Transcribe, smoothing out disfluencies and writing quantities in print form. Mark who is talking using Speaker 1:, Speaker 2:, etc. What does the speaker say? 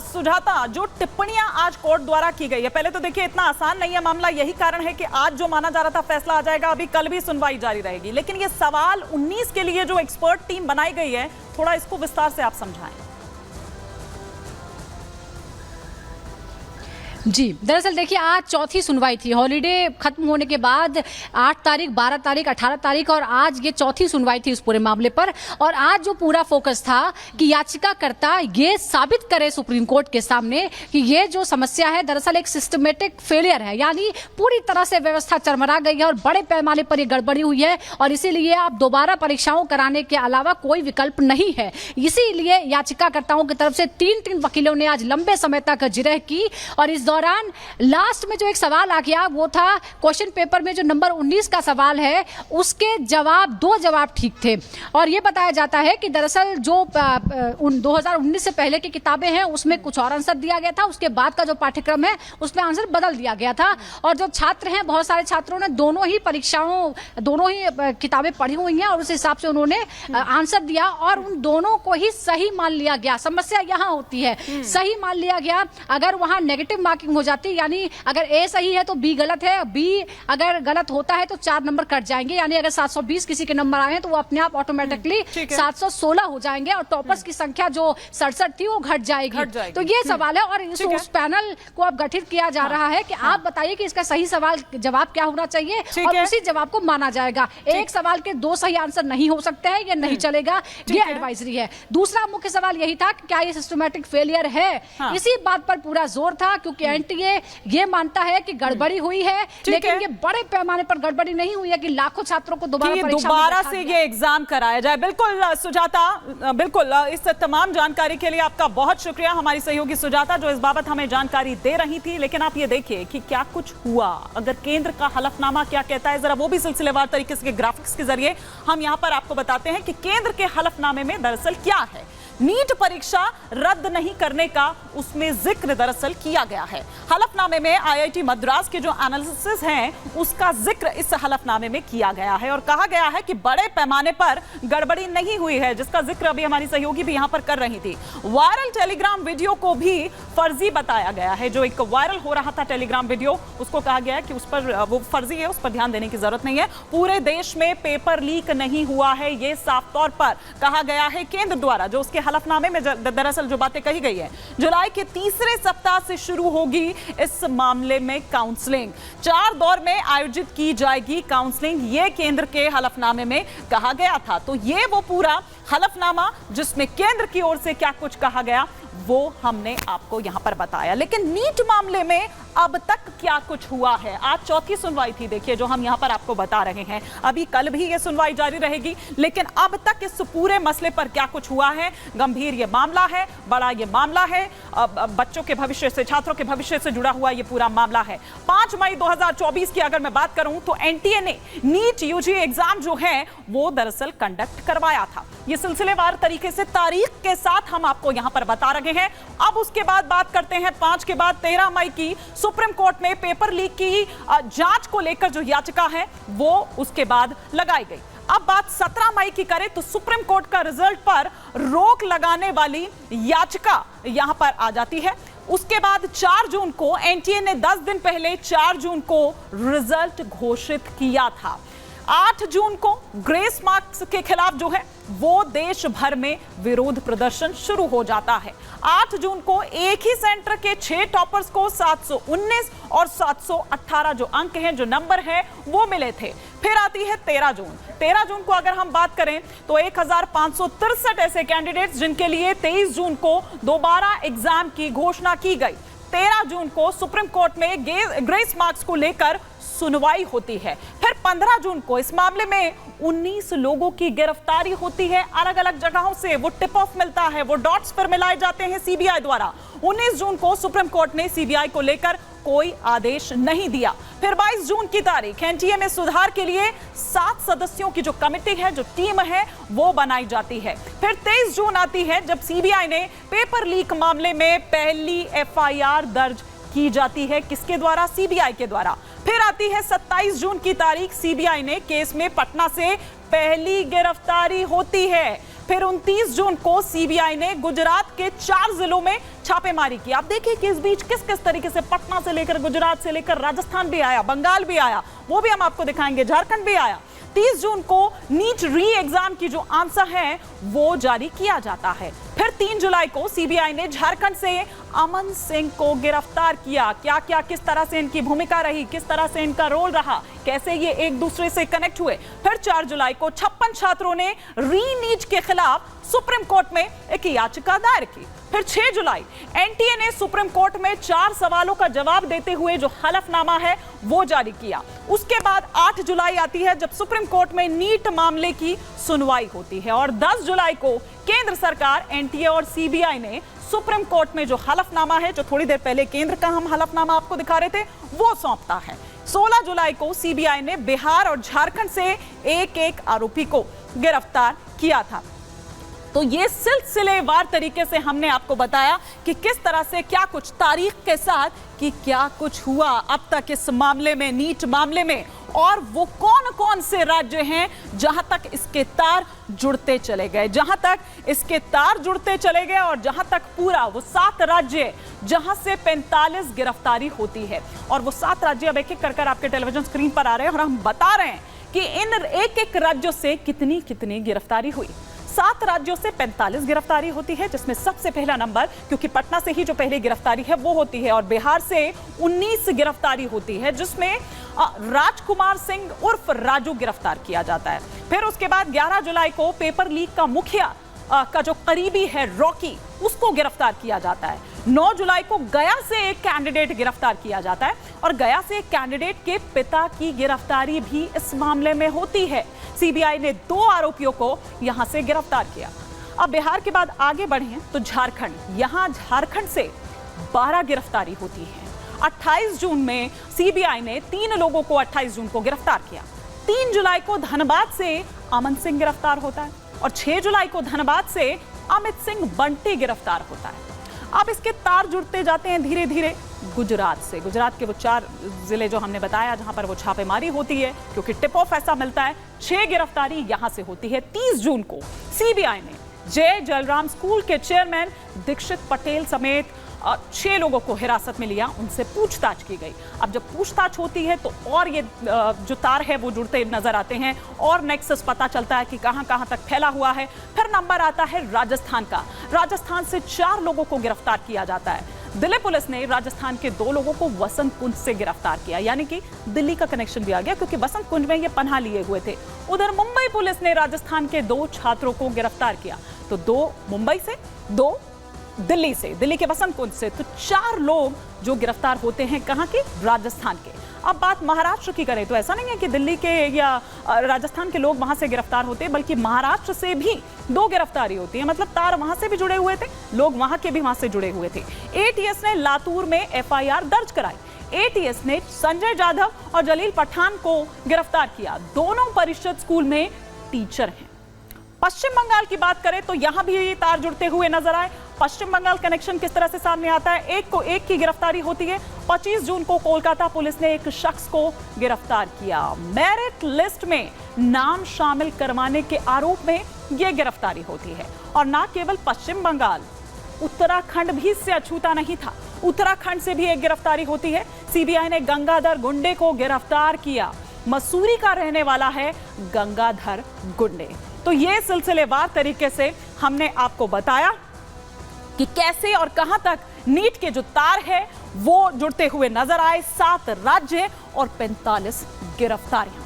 Speaker 1: सुजाता, जो टिप्पणियां आज कोर्ट द्वारा की गई है, पहले तो देखिए इतना आसान नहीं है मामला, यही कारण है कि आज जो माना जा रहा था फैसला आ जाएगा, अभी कल भी सुनवाई जारी रहेगी। लेकिन ये सवाल 19 के लिए जो एक्सपर्ट टीम बनाई गई है, थोड़ा इसको विस्तार से आप समझाएं।
Speaker 2: जी, दरअसल देखिए आज चौथी सुनवाई थी। हॉलीडे खत्म होने के बाद 8 तारीख, 12 तारीख, 18 तारीख और आज ये चौथी सुनवाई थी इस पूरे मामले पर। और आज जो पूरा फोकस था कि याचिकाकर्ता ये साबित करे सुप्रीम कोर्ट के सामने कि ये जो समस्या है दरअसल एक सिस्टमेटिक फेलियर है, यानी पूरी तरह से व्यवस्था चरमरा गई है और बड़े पैमाने पर ये गड़बड़ी हुई है और इसीलिए अब दोबारा परीक्षाओं कराने के अलावा कोई विकल्प नहीं है। इसीलिए याचिकाकर्ताओं की तरफ से 3 वकीलों ने आज लंबे समय तक जिरह की और इस दौरान लास्ट में जो एक सवाल आ गया वो था क्वेश्चन पेपर में जो नंबर 19 का सवाल है उसके दो जवाब ठीक थे। और ये बताया जाता है कि दरअसल जो 2019 से पहले की किताबें हैं उसमें कुछ और आंसर दिया गया था, उसके बाद का जो पाठ्यक्रम है उसमें आंसर बदल दिया गया था। और जो छात्र हैं, बहुत सारे छात्रों ने दोनों ही किताबें पढ़ी हुई हैं और उस हिसाब से उन्होंने आंसर दिया और उन दोनों को ही सही मान लिया गया। समस्या यहाँ होती है, सही मान लिया गया। अगर वहां नेगेटिव मार्किंग हो जाती, यानी अगर ए सही है तो बी गलत है, बी अगर गलत होता है तो 4 नंबर कट जाएंगे, यानी अगर 720 किसी के नंबर आए हैं तो वो अपने आप ऑटोमेटिकली 716 हो जाएंगे और टॉपर्स की संख्या जो 67 थी वो घट जाएगी। तो ये सवाल है और उस पैनल को अब गठित किया जा रहा है कि आप बताइए कि इसका सही सवाल जवाब क्या होना चाहिए और उसी जवाब को माना जाएगा। एक सवाल के 2 सही आंसर नहीं हो सकते हैं, ये नहीं चलेगा, ये एडवाइजरी है। दूसरा मुख्य सवाल यही था कि क्या ये सिस्टमैटिक फेलियर है, इसी बात पर पूरा जोर था क्योंकि एनटीए ये मानता है कि गड़बड़ी हुई है, लेकिन ये बड़े पैमाने पर गड़बड़ी नहीं हुई है कि लाखों छात्रों को दोबारा
Speaker 1: से ये एग्जाम कराया जाए। बिल्कुल सुजाता, बिल्कुल इस तमाम जानकारी के लिए आपका बहुत शुक्रिया, हमारी सहयोगी सुजाता जो इस बाबत हमें जानकारी दे रही थी। लेकिन आप ये देखिए कि क्या कुछ हुआ, अगर केंद्र का हलफनामा क्या कहता है, जरा वो भी सिलसिलेवार तरीके से ग्राफिक्स के जरिए हम यहां पर आपको बताते हैं कि केंद्र के हलफनामे में दरअसल क्या है। नीट परीक्षा रद्द नहीं करने का उसमें जिक्र दरअसल किया गया है। हलफनामे में आईआईटी मद्रास के जो एनालिसिस हैं उसका जिक्र इस हलफनामे में किया गया है और कहा गया है कि बड़े पैमाने पर गड़बड़ी नहीं हुई है, जिसका जिक्र अभी हमारी सहयोगी भी यहां पर कर रही थी। वायरल टेलीग्राम वीडियो को भी फर्जी बताया गया है। जो एक वायरल हो रहा था टेलीग्राम वीडियो, उसको कहा गया है कि उस पर वो फर्जी है, उस पर ध्यान देने की जरूरत नहीं है। पूरे देश में पेपर लीक नहीं हुआ है, यह साफ तौर पर कहा गया है केंद्र द्वारा। जो उसके हलफनामे में दरअसल जो बातें कही गई है, जुलाई के तीसरे सप्ताह से शुरू होगी इस मामले में काउंसलिंग, 4 दौर में आयोजित की जाएगी काउंसलिंग, ये केंद्र के हलफनामे में कहा गया था। तो ये वो पूरा हलफनामा जिसमें केंद्र की ओर से क्या कुछ कहा गया वो हमने आपको यहां पर बताया। लेकिन नीट मामले में अब तक क्या कुछ हुआ है, आज चौथी सुनवाई थी देखिए जो हम यहां पर आपको बता रहे हैं। अभी कल भी ये सुनवाई जारी रहेगी, लेकिन अब तक इस पूरे मसले पर क्या कुछ हुआ है। गंभीर ये मामला है, बड़ा ये मामला है, बच्चों के भविष्य से, छात्रों के भविष्य से जुड़ा हुआ ये पूरा मामला है। 5 मई 2024 की अगर मैं बात करूं तो एनटीए ने नीट यूजी एग्जाम जो है वो दरअसल कंडक्ट करवाया था। ये सिलसिलेवार तरीके से तारीख के साथ हम आपको यहां पर बता रहे हैं। अब उसके बाद बात करते हैं 5 के बाद 13 मई की सुप्रीम कोर्ट में पेपर लीक की जांच को लेकर जो याचिका है वो उसके बाद लगाई गई। अब बात 17 मई की करें तो सुप्रीम कोर्ट का रिजल्ट पर रोक लगाने वाली याचिका यहां पर आ जाती है। उसके बाद 4 जून को एनटीए ने 10 दिन पहले 4 जून को रिजल्ट घोषित किया था। 8 जून को ग्रेस मार्क्स के खिलाफ जो है वो देश भर में विरोध प्रदर्शन शुरू हो जाता है। 8 जून को एक ही सेंटर के 6 टॉपर्स को 719 और 718 जो अंक हैं, जो नंबर है वो मिले थे। फिर आती है 13 जून। 13 जून को अगर हम बात करें तो 1563 ऐसे कैंडिडेट्स जिनके लिए 23 जून को दोबारा एग्जाम की घोषणा की गई। 13 जून को सुप्रीम कोर्ट में ग्रेस मार्क्स को लेकर सुनवाई होती है। फिर 15 जून को इस मामले में 19 लोगों की गिरफ्तारी होती है। अलग अलग जगहों से वो टिप ऑफ मिलता है, वो डॉट्स पर मिलाए जाते हैं सीबीआई द्वारा। 19 जून को सुप्रीम कोर्ट ने सीबीआई को लेकर कोई आदेश नहीं दिया। फिर 22 जून की तारीख एनटीए में सुधार के लिए 7 सदस्यों की जो कमेटी है, जो टीम है, वो बनाई जाती है। फिर 23 जून आती है जब सीबीआई ने पेपर लीक मामले में पहली एफआईआर दर्ज की जाती है। किसके द्वारा? सीबीआई के द्वारा। फिर आती है 27 जून की तारीख, सीबीआई ने केस में पटना से पहली गिरफ्तारी होती है। फिर 29 जून को सीबीआई ने गुजरात के 4 जिलों में छापेमारी की। आप देखिए कि इस बीच किस किस तरीके से पटना से लेकर गुजरात से लेकर राजस्थान भी आया, बंगाल भी आया, वो भी हम आपको दिखाएंगे, झारखंड भी आया। 30 जून को नीट री एग्जाम की जो आंसर है वो जारी किया जाता है। फिर 3 जुलाई को सीबीआई ने झारखंड से अमन सिंह को गिरफ्तार किया। क्या क्या किस तरह से इनकी भूमिका रही, किस तरह से इनका रोल रहा, कैसे ये एक दूसरे से कनेक्ट हुए। फिर 4 जुलाई को 56 छात्रों ने री नीट के खिलाफ सुप्रीम कोर्ट में एक याचिका दायर की। फिर 6 जुलाई एनटीए ने सुप्रीम कोर्ट में 4 सवालों का जवाब देते हुए जो हलफनामा है वो जारी किया। उसके बाद 8 जुलाई आती है जब सुप्रीम कोर्ट में नीट मामले की सुनवाई होती है और 10 जुलाई को केंद्र सरकार, एनटीए और सीबीआई ने सुप्रीम कोर्ट में जो हलफनामा है, जो थोड़ी देर पहले केंद्र का हम हलफनामा आपको दिखा रहे थे, वो सौंपता है। 16 जुलाई को सीबीआई ने बिहार और झारखंड से एक आरोपी को गिरफ्तार किया था। तो ये सिलसिलेवार तरीके से हमने आपको बताया कि किस तरह से क्या कुछ तारीख के साथ कि क्या कुछ हुआ अब तक इस मामले में, नीट मामले में, और वो कौन कौन से राज्य हैं जहां तक इसके तार जुड़ते चले गए, जहां तक इसके तार जुड़ते चले गए और जहां तक पूरा वो 7 राज्य जहां से 45 गिरफ्तारी होती है। और वो 7 राज्य अब एक-एक कर आपके टेलीविजन स्क्रीन पर आ रहे हैं और हम बता रहे हैं कि इन एक-एक राज्यों से कितनी कितनी गिरफ्तारी हुई। 7 राज्यों से 45 गिरफ्तारी होती है, जिसमें सबसे पहला नंबर, क्योंकि पटना से ही जो पहली गिरफ्तारी है वो होती है, और बिहार से 19 गिरफ्तारी होती है, जिसमें राजकुमार सिंह उर्फ राजू गिरफ्तार किया जाता है। फिर उसके बाद 11 जुलाई को पेपर लीक का मुखिया का जो करीबी है रॉकी, उसको गिरफ्तार किया जाता है। 9 जुलाई को गया से एक कैंडिडेट गिरफ्तार किया जाता है और गया से एक कैंडिडेट के पिता की गिरफ्तारी भी इस मामले में होती है। सीबीआई ने 2 आरोपियों को यहां से गिरफ्तार किया। अब बिहार के बाद आगे बढ़े तो झारखंड, यहां झारखंड से 12 गिरफ्तारी होती है। 28 जून में सीबीआई ने 3 लोगों को 28 जून को गिरफ्तार किया। 3 जुलाई को धनबाद से अमन सिंह गिरफ्तार होता है और 6 जुलाई को धनबाद से अमित सिंह बंटी गिरफ्तार होता है। अब इसके तार जुड़ते जाते हैं धीरे धीरे गुजरात से। गुजरात के वो 4 जिले जो हमने बताया जहां पर वो छापेमारी होती है, क्योंकि टिप ऑफ ऐसा मिलता है, 6 गिरफ्तारी यहां से होती है। 30 जून को सीबीआई ने जय जलराम स्कूल के चेयरमैन दीक्षित पटेल समेत 6 लोगों को हिरासत में लिया, उनसे पूछताछ की गई। अब जब पूछताछ होती है तो और ये जो तार है वो जुड़ते नजर आते हैं और नेक्सस पता चलता है कि कहां कहां तक फैला हुआ है। फिर नंबर आता है राजस्थान का। राजस्थान से 4 लोगों को गिरफ्तार किया जाता है। दिल्ली पुलिस ने राजस्थान के 2 लोगों को वसंत कुंज से गिरफ्तार किया, यानी कि दिल्ली का कनेक्शन भी आ गया, क्योंकि वसंत कुंज में ये पनाह लिए हुए थे। उधर मुंबई पुलिस ने राजस्थान के 2 छात्रों को गिरफ्तार किया, तो 2 मुंबई से, 2 दिल्ली से, दिल्ली के वसंत कुंज से, तो 4 लोग जो गिरफ्तार होते हैं कहां के, राजस्थान के। अब बात महाराष्ट्र की करें तो ऐसा नहीं है कि दिल्ली के या राजस्थान के लोग वहां से गिरफ्तार होते हैं, बल्कि महाराष्ट्र से भी 2 गिरफ्तारी होती है। मतलब तार वहां से भी जुड़े हुए थे, लोग वहां के भी वहां से जुड़े हुए थे। एटीएस ने लातूर में एफआईआर दर्ज कराई। एटीएस ने संजय जाधव और जलील पठान को गिरफ्तार किया। दोनों परिषद स्कूल में टीचर हैं। पश्चिम बंगाल की बात करें तो यहां भी तार जुड़ते हुए नजर आए। पश्चिम बंगाल कनेक्शन किस तरह से सामने आता है, एक को एक की गिरफ्तारी होती है। 25 जून को कोलकाता पुलिस ने एक शख्स को गिरफ्तार किया। मेरिट लिस्ट में नाम शामिल करवाने के आरोप में यह गिरफ्तारी होती है। और ना केवल पश्चिम बंगाल, उत्तराखंड भी इससे अछूता नहीं था। उत्तराखंड से भी एक गिरफ्तारी होती है। सीबीआई ने गंगाधर गुंडे को गिरफ्तार किया। मसूरी का रहने वाला है गंगाधर गुंडे। तो ये सिलसिलेवार तरीके से हमने आपको बताया कि कैसे और कहां तक नीट के जो तार है वो जुड़ते हुए नजर आए। 7 राज्य और 45 गिरफ्तारियां।